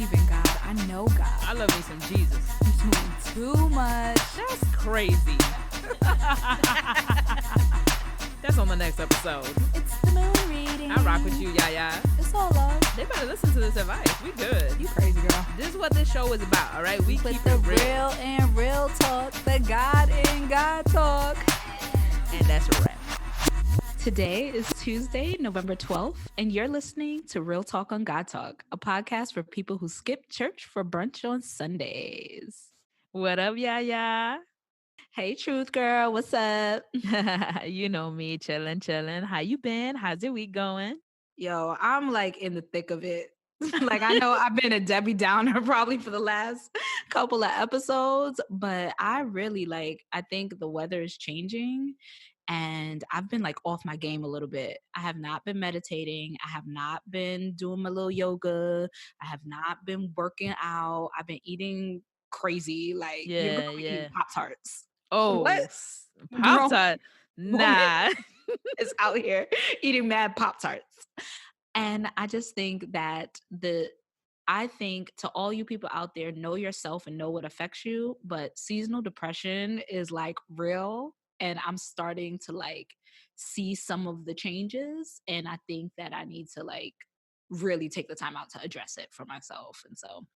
believe in God. I know God. I love me some Jesus. You're doing too much. That's crazy. That's on the next episode. It's the moon reading. I rock with you, Yaya. It's all love. They better listen to this advice. We good. You crazy, girl. This is what this show is about, all right? We With keep the it real. real and real talk, the God in God talk. And that's a wrap. Today is Tuesday, November 12th, and you're listening to Real Talk on God Talk, a podcast for people who skip church for brunch on Sundays. What up, Yaya? Hey, Truth Girl, what's up? You know me, chilling. How you been? How's your week going? Yo, I'm like in the thick of it. Like, I know I've been a Debbie Downer probably for the last couple of episodes, but I really I think the weather is changing and I've been like off my game a little bit. I have not been meditating. I have not been doing my little yoga. I have not been working out. I've been eating crazy. Like, your girl be eating Pop-Tarts. Oh, What? Pop-Tart. Nah. Is out here eating mad Pop-Tarts. And I just think that I think to all you people out there, know yourself and know what affects you, but seasonal depression is like real. And I'm starting to like see some of the changes. And I think that I need to like really take the time out to address it for myself. And so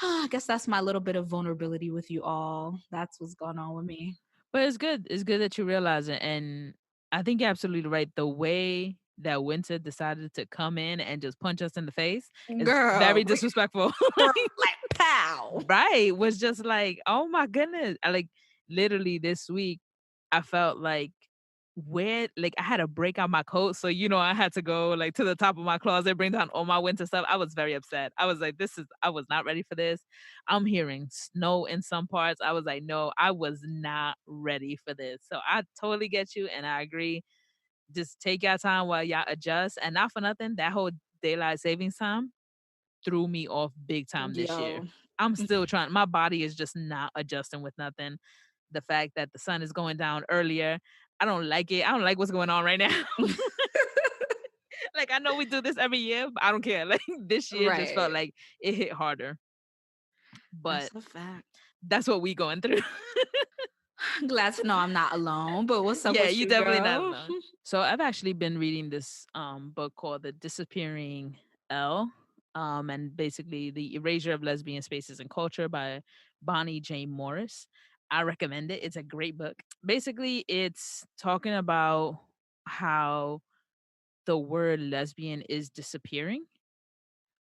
I guess that's my little bit of vulnerability with you all. That's what's going on with me. But it's good. It's good that you realize it. And I think you're absolutely right. The way that winter decided to come in and just punch us in the face is very disrespectful. Like, pow. Right. Was just like, oh my goodness. Literally this week, I felt like I had to break out my coat. So, I had to go like to the top of my closet, bring down all my winter stuff. I was very upset. I was like, I was not ready for this. I'm hearing snow in some parts. I was like, no, I was not ready for this. So I totally get you. And I agree. Just take your time while y'all adjust. And not for nothing, that whole daylight savings time threw me off big time this year. I'm still trying. My body is just not adjusting with nothing. The fact that the sun is going down earlier, I don't like it. I don't like what's going on right now. Like, I know we do this every year, but I don't care. Like, this year just felt like it hit harder. But that's a fact. That's what we going through. Glad to know I'm not alone, but what's up with you, definitely girl? not alone. So I've actually been reading this book called The Disappearing L, and basically The Erasure of Lesbian Spaces and Culture by Bonnie J. Morris. I recommend it. It's a great book. Basically, it's talking about how the word lesbian is disappearing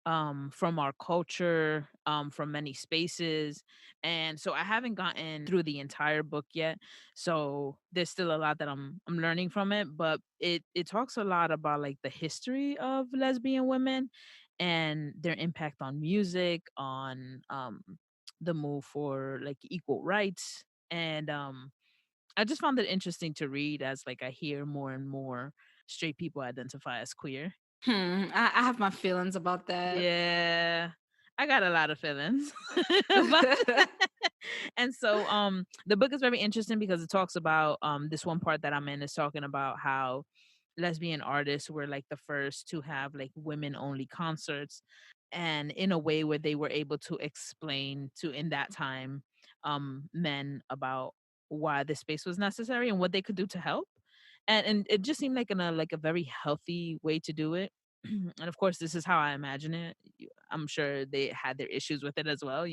from our culture, from many spaces. And so I haven't gotten through the entire book yet. So there's still a lot that I'm learning from it, but it talks a lot about like the history of lesbian women and their impact on music, on the move for like equal rights. And I just found it interesting to read as like I hear more and more straight people identify as queer. I have my feelings about that. Yeah, I got a lot of feelings. And so the book is very interesting because it talks about this one part that I'm in is talking about how lesbian artists were like the first to have like women only concerts, and in a way where they were able to explain to in that time men about why this space was necessary and what they could do to help. And it just seemed like a very healthy way to do it. And of course, this is how I imagine it. I'm sure they had their issues with it as well,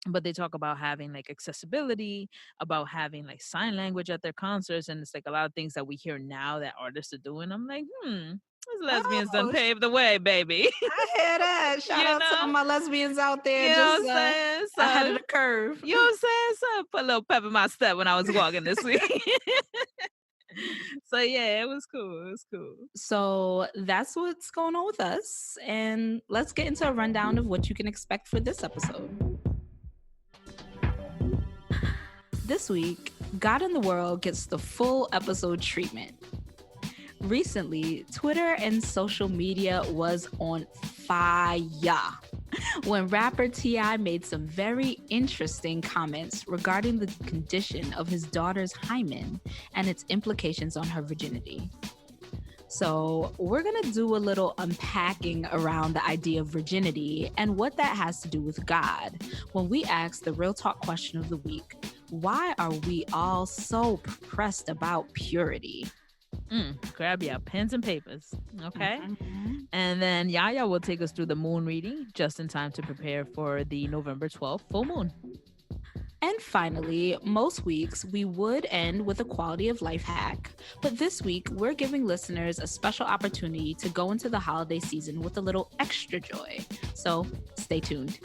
but they talk about having like accessibility, about having like sign language at their concerts. And it's like a lot of things that we hear now that artists are doing. I'm like, these lesbians done paved the way, baby. I hear that. Shout out to all my lesbians out there. Just what I'm saying? So, ahead of the curve. You know what I'm saying? So put a little pep in my step when I was walking this week. So yeah, it was cool. So that's what's going on with us. And let's get into a rundown of what you can expect for this episode. This week, God in the World gets the full episode treatment. Recently, Twitter and social media was on fire when rapper T.I. made some very interesting comments regarding the condition of his daughter's hymen and its implications on her virginity. So, we're going to do a little unpacking around the idea of virginity and what that has to do with God. When we ask the real talk question of the week, why are we all so pressed about purity? Grab your pens and papers, okay? Mhm. And then Yaya will take us through the moon reading just in time to prepare for the November 12th full moon. And finally, most weeks we would end with a quality of life hack. But this week, we're giving listeners a special opportunity to go into the holiday season with a little extra joy. So stay tuned.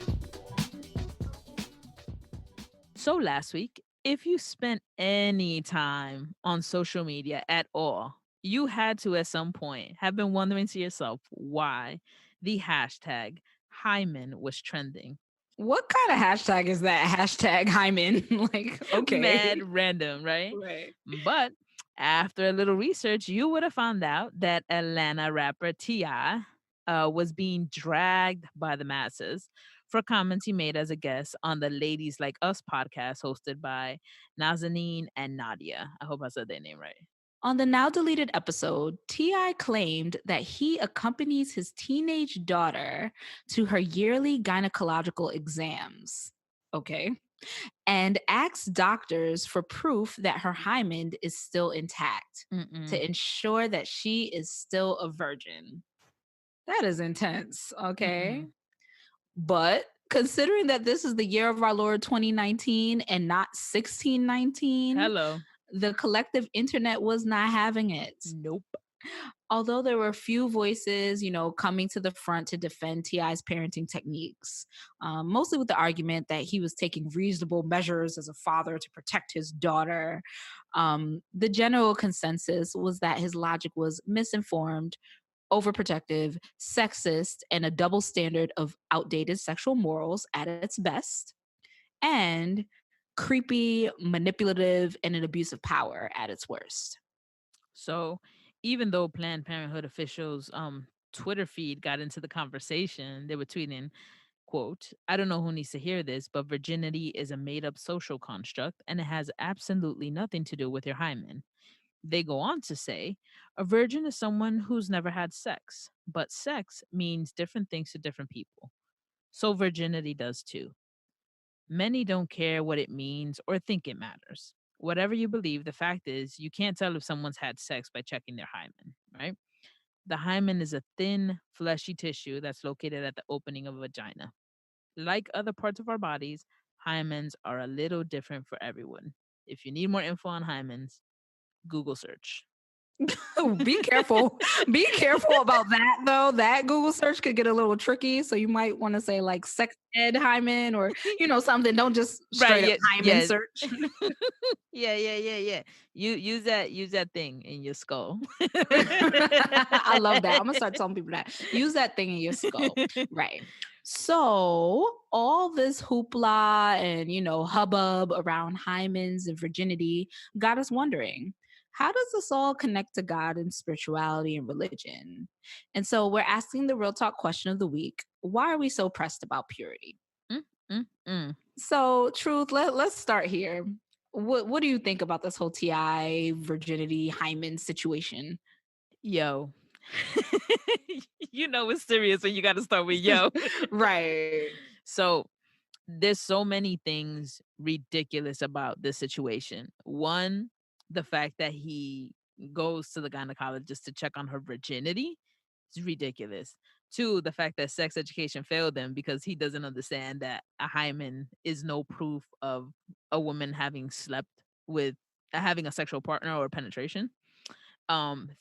So last week, if you spent any time on social media at all, you had to at some point have been wondering to yourself why the hashtag Hymen was trending. What kind of hashtag is that? Hashtag Hyman. Like, Mad okay. random, right? Right. But after a little research, you would have found out that Atlanta rapper T.I. Was being dragged by the masses for comments he made as a guest on the Ladies Like Us podcast hosted by Nazanin and Nadia. I hope I said their name right. On the now deleted episode, T.I. claimed that he accompanies his teenage daughter to her yearly gynecological exams. Okay. And asks doctors for proof that her hymen is still intact Mm-mm. to ensure that she is still a virgin. That is intense. Okay. Mm-mm. But considering that this is the year of our Lord 2019 and not 1619, Hello. the collective internet was not having it. Nope. Although there were a few voices, coming to the front to defend T.I.'s parenting techniques, mostly with the argument that he was taking reasonable measures as a father to protect his daughter. The general consensus was that his logic was misinformed, overprotective, sexist, and a double standard of outdated sexual morals at its best, and creepy, manipulative, and an abuse of power at its worst. So even though Planned Parenthood officials Twitter feed got into the conversation, they were tweeting, quote, I don't know who needs to hear this, but virginity is a made up social construct and it has absolutely nothing to do with your hymen. They go on to say, a virgin is someone who's never had sex, but sex means different things to different people. So virginity does too. Many don't care what it means or think it matters. Whatever you believe, the fact is you can't tell if someone's had sex by checking their hymen, right? The hymen is a thin, fleshy tissue that's located at the opening of a vagina. Like other parts of our bodies, hymens are a little different for everyone. If you need more info on hymens, Google search. Oh, be careful. Be careful about that, though. That Google search could get a little tricky. So you might want to say like sex ed hymen or, something. Don't just Right, straight up yeah, hymen yeah. search. Yeah. Use that thing in your skull. I love that. I'm gonna start telling people that. Use that thing in your skull. Right. So all this hoopla and hubbub around hymens and virginity got us wondering, how does this all connect to God and spirituality and religion? And so we're asking the real talk question of the week. Why are we so pressed about purity? Mm, mm. So, Truth, let's start here. What do you think about this whole TI virginity hymen situation? Yo. You know it's serious when you gotta start with yo. Right. So there's so many things ridiculous about this situation. One, the fact that he goes to the gynecologist to check on her virginity is ridiculous. Two, the fact that sex education failed him because he doesn't understand that a hymen is no proof of a woman having slept with having a sexual partner or penetration.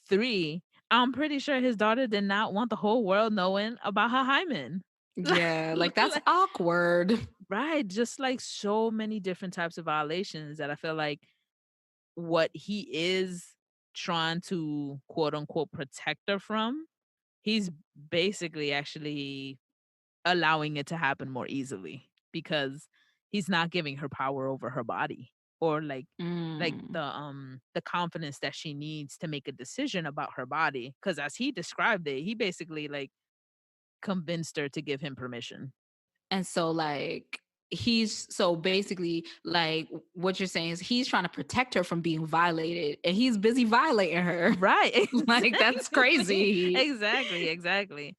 Three, I'm pretty sure his daughter did not want the whole world knowing about her hymen. Yeah, like that's Like, awkward. right, just like so many different types of violations that I feel like what he is trying to quote unquote protect her from, he's basically actually allowing it to happen more easily because he's not giving her power over her body or like Mm. the confidence that she needs to make a decision about her body, because as he described it, he basically like convinced her to give him permission. And so, like, he's so basically like what you're saying is he's trying to protect her from being violated and he's busy violating her. Right. Like that's Exactly. crazy. Exactly. Exactly.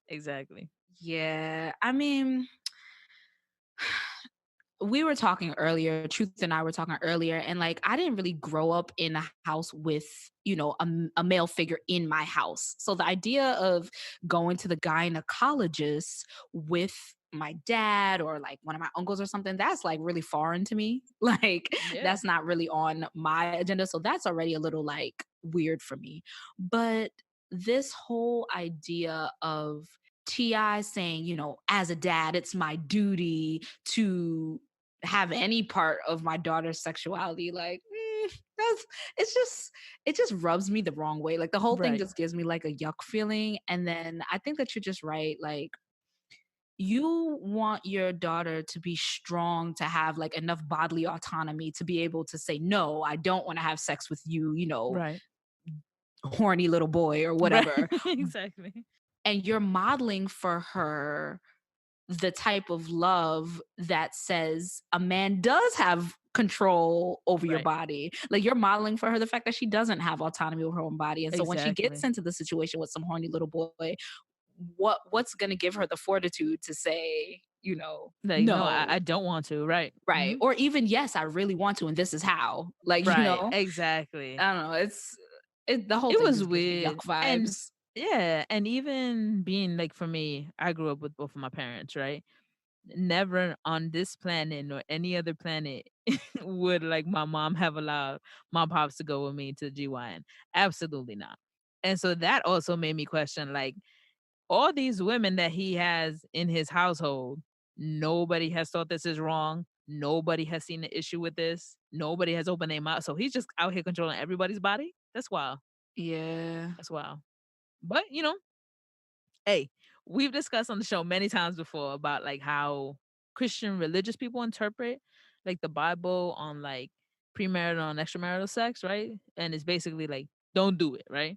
Exactly. Yeah. I mean, we were talking earlier, Truth and I were talking earlier, and like I didn't really grow up in a house with, a male figure in my house. So the idea of going to the gynecologist with my dad or like one of my uncles or something, that's like really foreign to me. Like Yeah. that's not really on my agenda. So that's already a little like weird for me. But this whole idea of Ti saying, as a dad, it's my duty to have any part of my daughter's sexuality. Like, that's it's just it just rubs me the wrong way. Like the whole thing Right. just gives me like a yuck feeling. And then I think that you're just right. Like you want your daughter to be strong to have like enough bodily autonomy to be able to say no, I don't want to have sex with you, Right. horny little boy or Right. whatever. Exactly. And you're modeling for her the type of love that says a man does have control over your Right. body. Like you're modeling for her the fact that she doesn't have autonomy over her own body. And so when she gets Exactly. into the situation with some horny little boy, what's going to give her the fortitude to say, Like, no, I no, don't want to. Right. right? Hmm. Or even yes, I really want to and this is how. Like, Right. Exactly. I don't know, the whole It thing was just gives me weird. yuck And vibes. yeah, and even being like for me, I grew up with both of my parents, right? Never on this planet nor any other planet would like my mom have allowed my pops to go with me to GYN. Absolutely not. And so that also made me question like all these women that he has in his household, nobody has thought this is wrong. Nobody has seen the issue with this. Nobody has opened their mouth. So he's just out here controlling everybody's body. That's wild. Yeah. That's wild. But hey, we've discussed on the show many times before about like how Christian religious people interpret like the Bible on like premarital and extramarital sex, right? And it's basically like don't do it, right?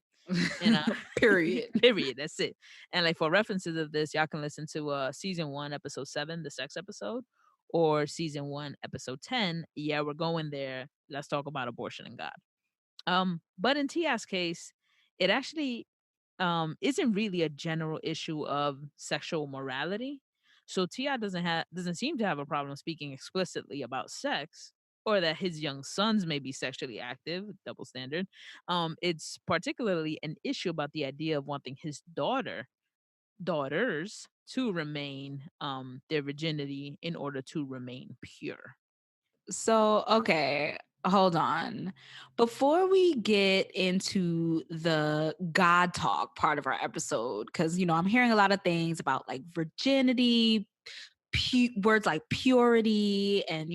You know, Period. period. That's it. And like for references of this, y'all can listen to season 1, episode 7, the sex episode, or season 1, episode 10. Yeah, we're going there. Let's talk about abortion and God. But in Tia's case, it actually isn't really a general issue of sexual morality. So Ti doesn't seem to have a problem speaking explicitly about sex or that his young sons may be sexually active, double standard. It's particularly an issue about the idea of wanting his daughters to remain their virginity in order to remain pure. So, okay, hold on. Before we get into the God talk part of our episode, because, I'm hearing a lot of things about like virginity, words like purity, and,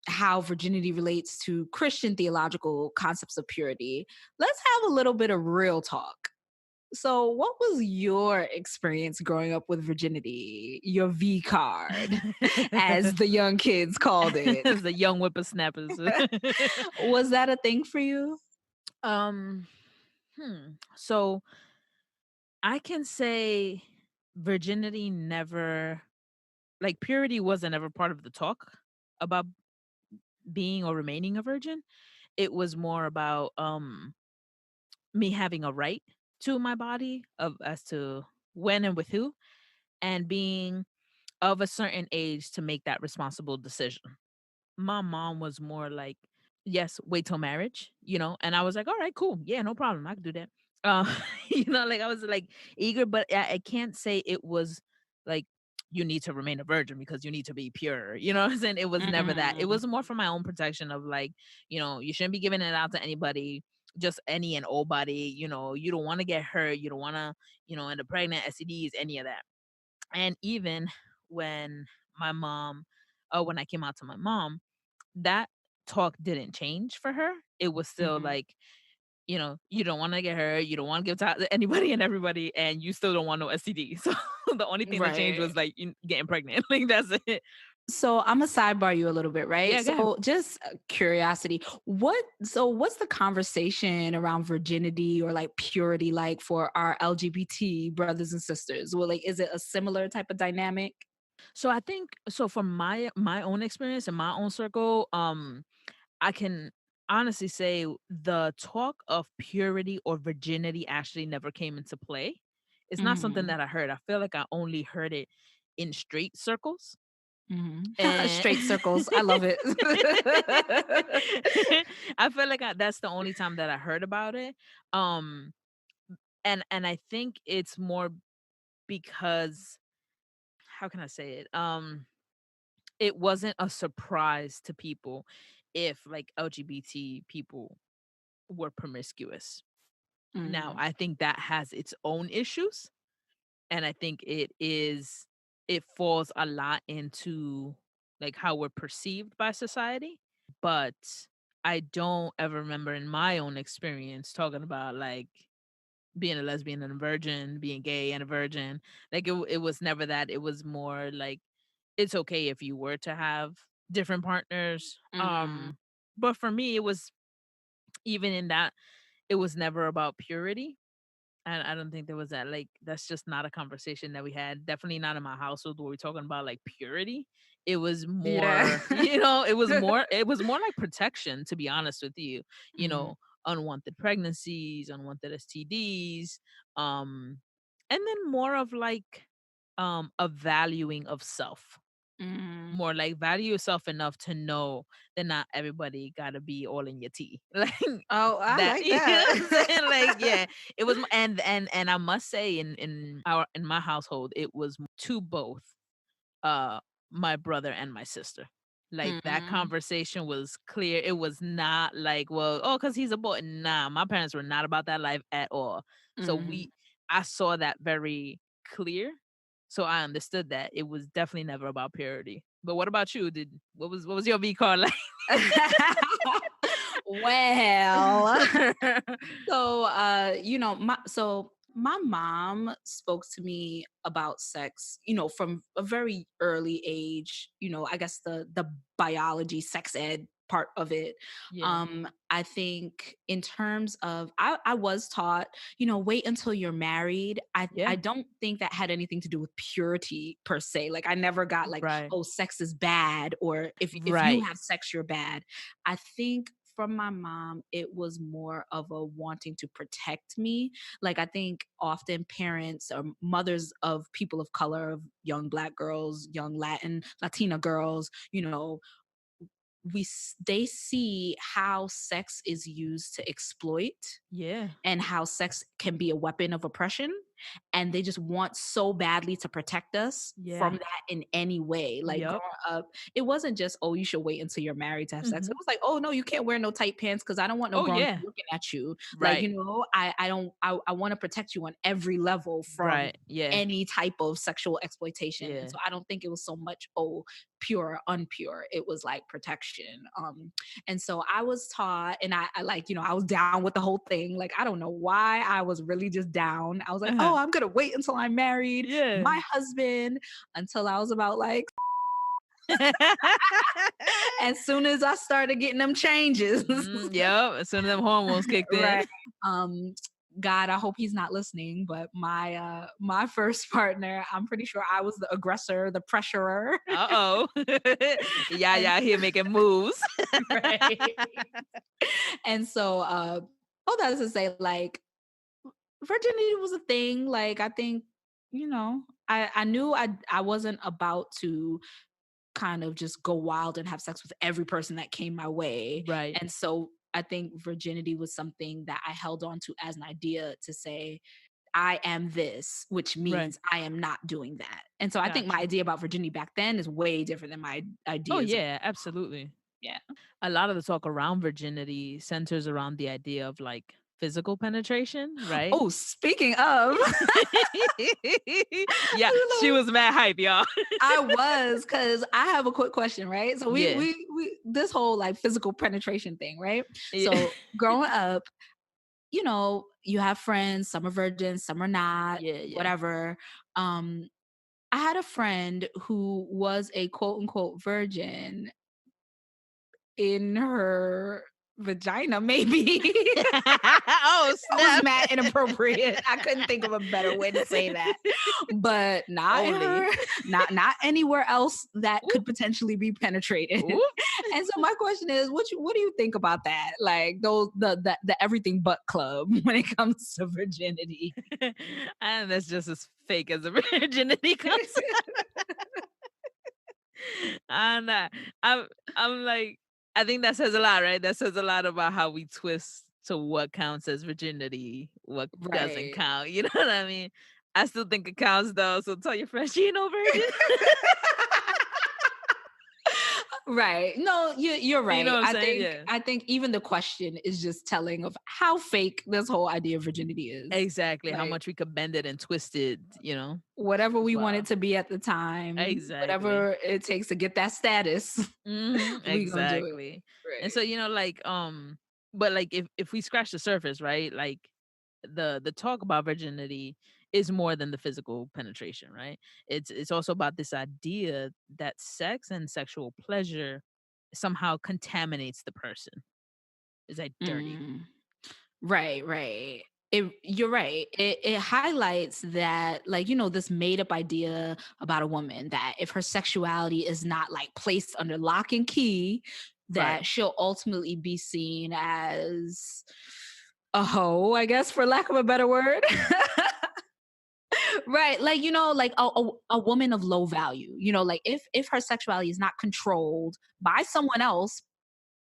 how virginity relates to Christian theological concepts of purity. Let's have a little bit of real talk. So, what was your experience growing up with virginity? Your V card, as the young kids called it. As the young whippersnappers. Was that a thing for you? um so I can say virginity never like purity wasn't ever part of the talk about being or remaining a virgin. It was more about me having a right to my body of as to when and with who and being of a certain age to make that responsible decision. My mom was more like, "Yes, wait till marriage," and I was like, "All right, cool. Yeah, no problem. I can do that." Uh, like I was like eager, but I can't say it was like you need to remain a virgin because you need to be pure. You know what I'm saying? It was never that. It Mm, was more for my own protection of like, you shouldn't be giving it out to anybody, just any and all body. You don't want to get hurt. You don't want to, end up pregnant, STDs, any of that. And even when my mom, when I came out to my mom, that talk didn't change for her. It was still mhm. like, you don't wanna get hurt, you don't wanna give to anybody and everybody, and you still don't want no STD. So the only thing that changed Right. was like you getting pregnant. Like that's it. So I'm gonna sidebar you a little bit, right? Yeah, go ahead. So just curiosity, what's the conversation around virginity or like purity like for our LGBT brothers and sisters? Well, like, is it a similar type of dynamic? So I think so from my own experience and my own circle, I can honestly say the talk of purity or virginity actually never came into play. It's not something Mhm. that I heard. I feel like I only heard it in straight circles. Mhm. And Straight circles. I love it. I feel like that's the only time that I heard about it. Um and I think it's more because how can I say it? It wasn't a surprise to people if like LGBT people were promiscuous. Now, Mm, I think that has its own issues, and I think it falls a lot into like how we're perceived by society, but I don't ever remember in my own experience talking about like being a lesbian and a virgin, being gay and a virgin. Like it was never that. It was more like it's okay if you were to have different partners. mm, But for me it was even in that it was never about purity. And I don't think there was that, like, that's just not a conversation that we had. Definitely not in my household where we're talking about like purity. It was yeah. more, it was more like protection, to be honest with you. You Mm, know, unwanted pregnancies, unwanted STDs, um, and then more of like a valuing of self. mm. More like value yourself enough to know that not everybody gotta be all in your tea. Like Oh, I that, like you know what I'm saying? Like, that. yeah, it was, and I must say, in my household, it was to both uh my brother and my sister. Like that Mm, conversation was clear. It was not like, well, oh, because he's a boy. Nah, my parents were not about that life at all. So mm. I saw that very clear. So I understood that it was definitely never about purity. But what about you? Did what was your V card like? Well, so, my mom spoke to me about sex, from a very early age, I guess the biology, sex ed part of it. Yeah. I think in terms of I was taught, wait until you're married. I Yeah. don't think that had anything to do with purity per se. Like I never got like, Right. oh, sex is bad, or if you Right. have sex, you're bad. I think from my mom, it was more of a wanting to protect me. Like, I think often parents or mothers of people of color, of young Black girls, young Latina girls, they see how sex is used to exploit Yeah. and how sex can be a weapon of oppression, and they just want so badly to protect us from Yeah. that in any way. Like Yep. growing up, it wasn't just, oh, you should wait until you're married to have sex. It Mhm. was like, oh no, you can't wear no tight pants because I don't want no Oh, grown man yeah. looking at you. Like, Right. I don't I want to protect you on every level from Right. Yeah. any type of sexual exploitation. And Yeah. so I don't think it was so much, oh, pure or unpure. It was like protection. And so I was taught, and I like, I was down with the whole thing. Like, I don't know why I was really just down. I was like, Uh-huh. oh, I'm going to wait until I'm married to Yeah. my husband until I was about like, as soon as I started getting them changes. Yep, as soon as them hormones kicked in. Right. Um, God, I hope he's not listening, but my first partner, I'm pretty sure I was the aggressor, the pressurer. Uh-oh. Yeah, And yeah, here making moves. right. And so all that is to say, like, virginity was a thing. Like, I think, I knew I wasn't about to kind of just go wild and have sex with every person that came my way. Right, And so I think virginity was something that I held on to as an idea to say, I am this, which right. means I am not doing that. And so I think my Gotcha. idea about virginity back then is way different than my Oh, ideas. yeah, absolutely. Yeah. A lot of the talk around virginity centers around the idea of, like, physical penetration, right? Oh, speaking of, Yeah, she was mad hype, y'all. I was, because I have a quick question, right? So Yeah. we this whole like physical penetration thing, right? Yeah. So growing up, you have friends, some are virgins, some are not, Yeah, yeah. whatever. Um, I had a friend who was a quote unquote virgin in her vagina, maybe. Oh, That was snap. mad inappropriate. I couldn't think of a better way to say that. But not in Only. her, not anywhere else that Oop, could potentially be penetrated. oop. And so my question is, what do you think about that? Like those the everything but club when it comes to virginity. And that's just as fake as a virginity concept. And I'm I'm like, I think that says a lot, right? That says a lot about how we twist to what counts as virginity, what doesn't Right. count. You know what I mean? I still think it counts though. So tell your friends she ain't no virgin. Right. No, you're You know right. what I'm I saying? think Yeah. I think even the question is just telling of how fake this whole idea of virginity is. Exactly. How Like much we could bend it and twist it, whatever as we want it well. to be at the time, Exactly. whatever it takes to get that status, we gonna do it. Exactly. And so, Right. but like if we scratch the surface, right? Like the talk about virginity is more than the physical penetration, right? It's also about this idea that sex and sexual pleasure somehow contaminates the person. Is that dirty? Mm. Right, right. You're right. It highlights that, like, this made up idea about a woman that if her sexuality is not like placed under lock and key, Right. that she'll ultimately be seen as a hoe, I guess, for lack of a better word. Right. Like, like a woman of low value, like if her sexuality is not controlled by someone else,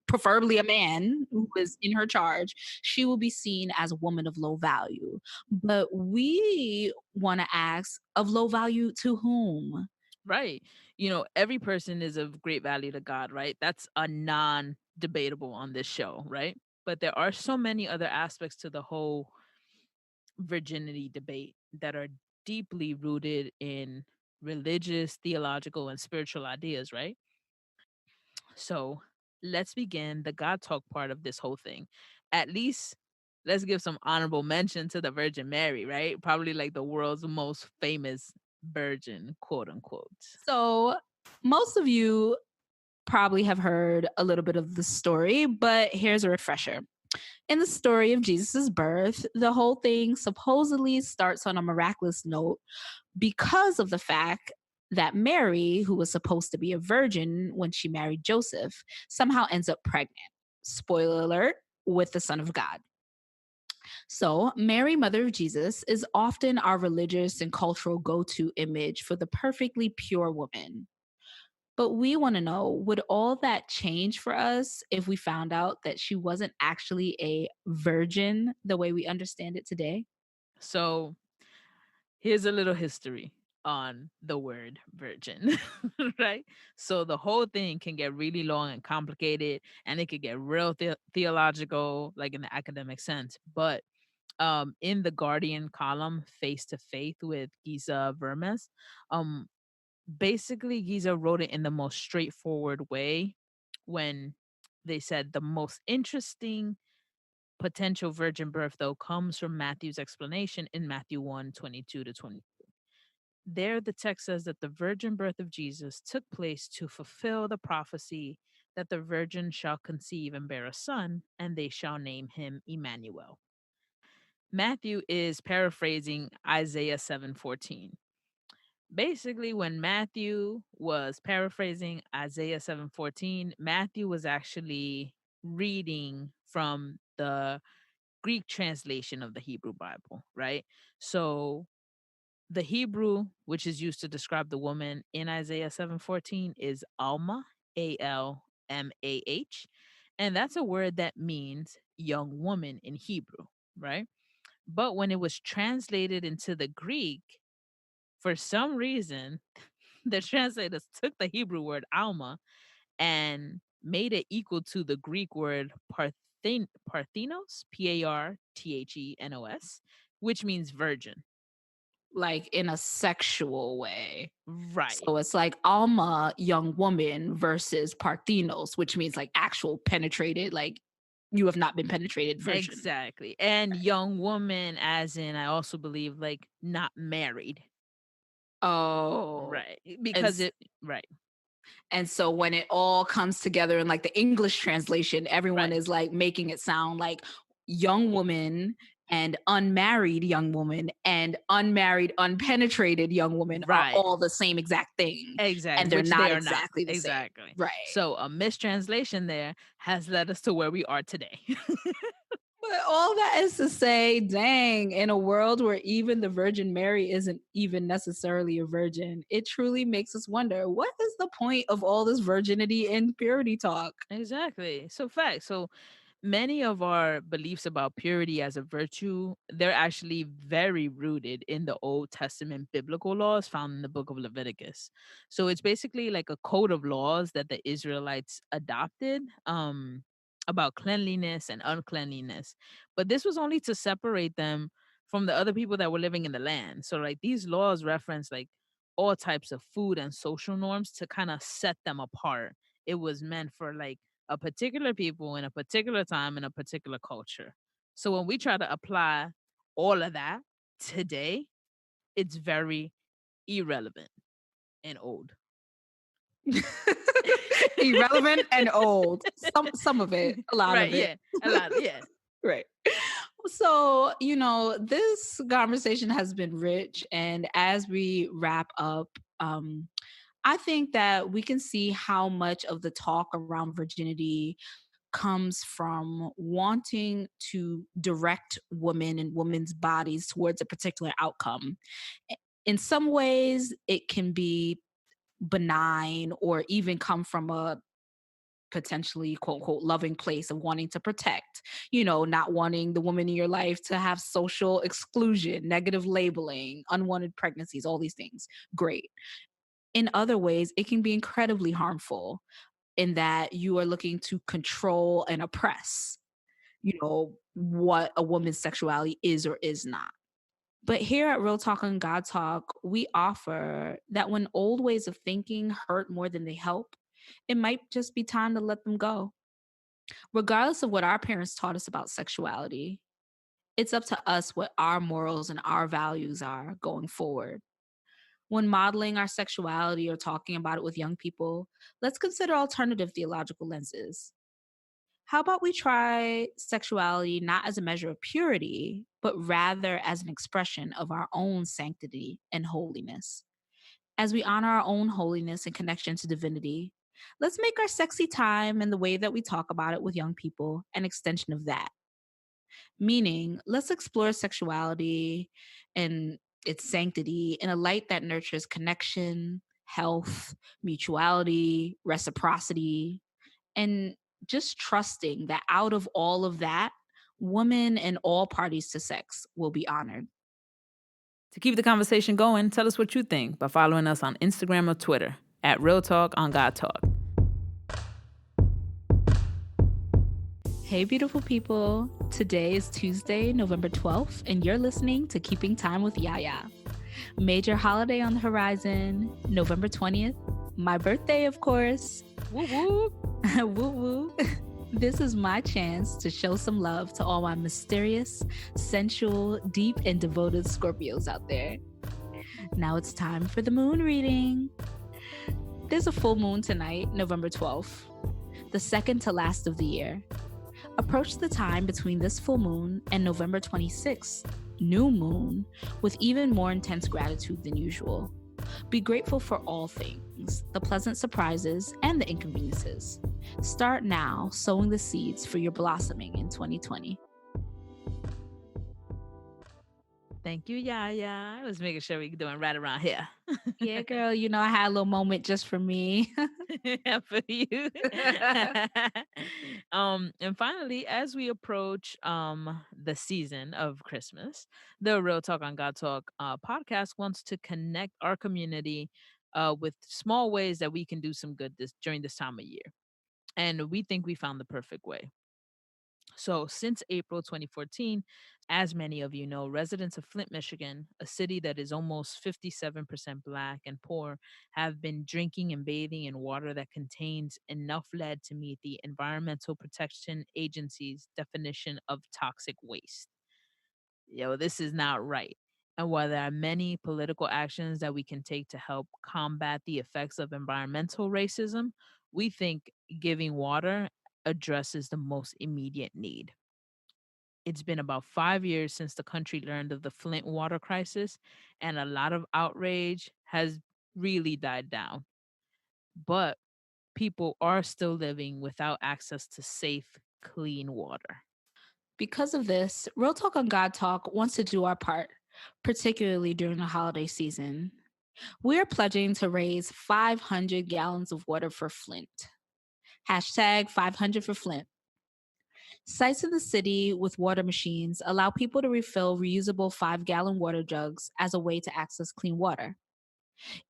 preferably a man who is in her charge, she will be seen as a woman of low value. But we want to ask, of low value to whom? Right. Every person is of great value to God, right? That's a non debatable on this show, right? But there are so many other aspects to the whole virginity debate that are deeply rooted in religious, theological, and spiritual ideas, right? So let's begin the God talk part of this whole thing. At least let's give some honorable mention to the Virgin Mary, right? Probably like the world's most famous virgin, quote unquote. So, most of you probably have heard a little bit of the story, but here's a refresher. In the story of Jesus' birth, the whole thing supposedly starts on a miraculous note because of the fact that Mary, who was supposed to be a virgin when she married Joseph, somehow ends up pregnant. Spoiler alert, with the Son of God. So, Mary, Mother of Jesus, is often our religious and cultural go to image for the perfectly pure woman. But we want to know, would all that change for us if we found out that she wasn't actually a virgin the way we understand it today? So here's a little history on the word virgin, right? So the whole thing can get really long and complicated, and it could get real theological, like in the academic sense. But in the Guardian column, Face to Faith with Giza Vermes, um, basically Giza wrote it in the most straightforward way when they said the most interesting potential virgin birth though comes from Matthew's explanation in Matthew 1:22 to 20. There, the text says that the virgin birth of Jesus took place to fulfill the prophecy that the virgin shall conceive and bear a son, and they shall name him Emmanuel. Matthew is paraphrasing Isaiah 7:14. Basically, when Matthew was paraphrasing Isaiah 7:14, Matthew was actually reading from the Greek translation of the Hebrew Bible, right? So the Hebrew, which is used to describe the woman in Isaiah 7:14, is Alma, Almah. And that's a word that means young woman in Hebrew, right? But when it was translated into the Greek, for some reason, the translators took the Hebrew word Alma and made it equal to the Greek word Parthenos, Parthenos, which means virgin. Like in a sexual way. Right. So it's like Alma, young woman, versus Parthenos, which means like actual penetrated, like you have not been penetrated version. Exactly. And young woman, as in, I also believe, like, not married. Oh, Right. and Because right. And so when it all comes together in like the English translation, everyone Right. is like making it sound like young woman and unmarried young woman and unmarried, unpenetrated young woman are Right. all the same exact thing. Exactly, And they're which they not are not. exactly the same. Exactly. Right. So a mistranslation there has led us to where we are today. But all that is to say, dang, in a world where even the Virgin Mary isn't even necessarily a virgin, it truly makes us wonder what is the point of all this virginity and purity talk? Exactly. So fact. So many of our beliefs about purity as a virtue, they're actually very rooted in the Old Testament biblical laws found in the book of Leviticus. So it's basically like a code of laws that the Israelites adopted about cleanliness and uncleanliness. But this was only to separate them from the other people that were living in the land. So like these laws reference like all types of food and social norms to kind of set them apart. It was meant for like a particular people in a particular time in a particular culture. So when we try to apply all of that today, it's very irrelevant and old. Irrelevant and old. Some of it, a lot Right, of it. yeah. A lot, yeah. Right. So, this conversation has been rich. And as we wrap up, I think that we can see how much of the talk around virginity comes from wanting to direct women and women's bodies towards a particular outcome. In some ways, it can be benign or even come from a potentially quote unquote loving place of wanting to protect, not wanting the woman in your life to have social exclusion, negative labeling, unwanted pregnancies, all these things. Great. In other ways, it can be incredibly harmful in that you are looking to control and oppress, what a woman's sexuality is or is not. But here at Real Talk and God Talk, we offer that when old ways of thinking hurt more than they help, it might just be time to let them go. Regardless of what our parents taught us about sexuality, it's up to us what our morals and our values are going forward. When modeling our sexuality or talking about it with young people, let's consider alternative theological lenses. How about we try sexuality not as a measure of purity, but rather as an expression of our own sanctity and holiness? As we honor our own holiness and connection to divinity, let's make our sexy time and the way that we talk about it with young people an extension of that. Meaning, let's explore sexuality and its sanctity in a light that nurtures connection, health, mutuality, reciprocity, and just trusting that out of all of that, women and all parties to sex will be honored. To keep the conversation going, tell us what you think by following us on Instagram or Twitter at Real Talk on God Talk. Hey, beautiful people. Today is Tuesday, November 12th, and you're listening to Keeping Time with Yaya. Major holiday on the horizon, November 20th. My birthday, of course. Woo woo. Woo woo. This is my chance to show some love to all my mysterious, sensual, deep, and devoted Scorpios out there. Now it's time for the moon reading. There's a full moon tonight, November 12th, the second to last of the year. Approach the time between this full moon and November 26th, new moon, with even more intense gratitude than usual. Be grateful for all things, the pleasant surprises and the inconveniences. Start now sowing the seeds for your blossoming in 2020. Thank you, Yaya. I was making sure we're doing right around here. Yeah, girl, I had a little moment just for me. For you. And finally, as we approach the season of Christmas, the Real Talk on God Talk podcast wants to connect our community with small ways that we can do some good during this time of year. And we think we found the perfect way. So, since April 2014, as many of you know, residents of Flint, Michigan, a city that is almost 57% Black and poor, have been drinking and bathing in water that contains enough lead to meet the Environmental Protection Agency's definition of toxic waste. Yo, this is not right. And while there are many political actions that we can take to help combat the effects of environmental racism, we think giving water addresses the most immediate need. It's been about 5 years since the country learned of the Flint water crisis, and a lot of outrage has really died down. But people are still living without access to safe, clean water. Because of this, Real Talk on God Talk wants to do our part, particularly during the holiday season. We're pledging to raise 500 gallons of water for Flint. Hashtag 500 for Flint. Sites in the city with water machines allow people to refill reusable 5-gallon water jugs as a way to access clean water.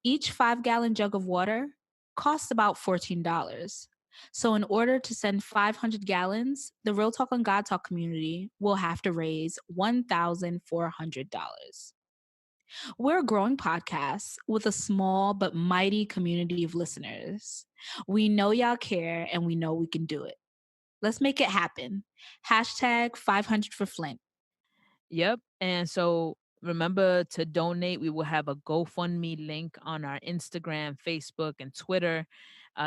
Each 5-gallon jug of water costs about $14. So, in order to send 500 gallons, the Real Talk on God Talk community will have to raise $1,400. We're a growing podcast with a small but mighty community of listeners. We know y'all care and we know we can do it. Let's make it happen. Hashtag 500 for Flint. Yep. And so remember to donate. We will have a GoFundMe link on our Instagram, Facebook, and Twitter.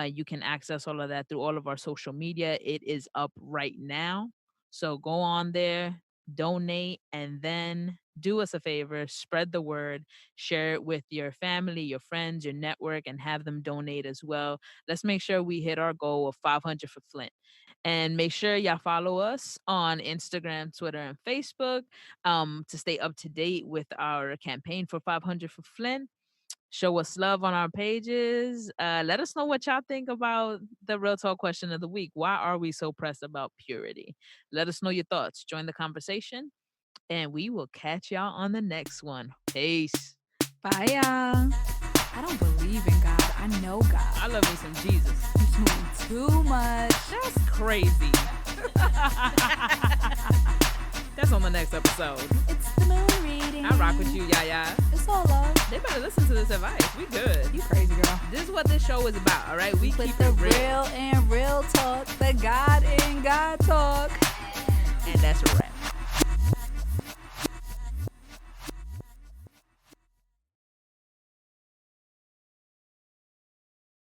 You can access all of that through all of our social media. It is up right now. So go on there, donate, and then do us a favor, spread the word, share it with your family, your friends, your network, and have them donate as well. Let's make sure we hit our goal of 500 for Flint. And make sure y'all follow us on Instagram, Twitter, and Facebook to stay up to date with our campaign for 500 for Flint. Show us love on our pages. Let us know what y'all think about the Real Talk question of the week. Why are we so pressed about purity? Let us know your thoughts. Join the conversation, and we will catch y'all on the next one. Peace. Bye, y'all. I don't believe in God. I know God. I love me some Jesus. You're doing too much. That's crazy. That's on the next episode. It's the moon reading. I rock with you, Yaya. It's all love. They better listen to this advice. We good. You crazy girl. This is what this show is about, all right? We Put keep the it real. real and real talk, the God in God talk. And that's right.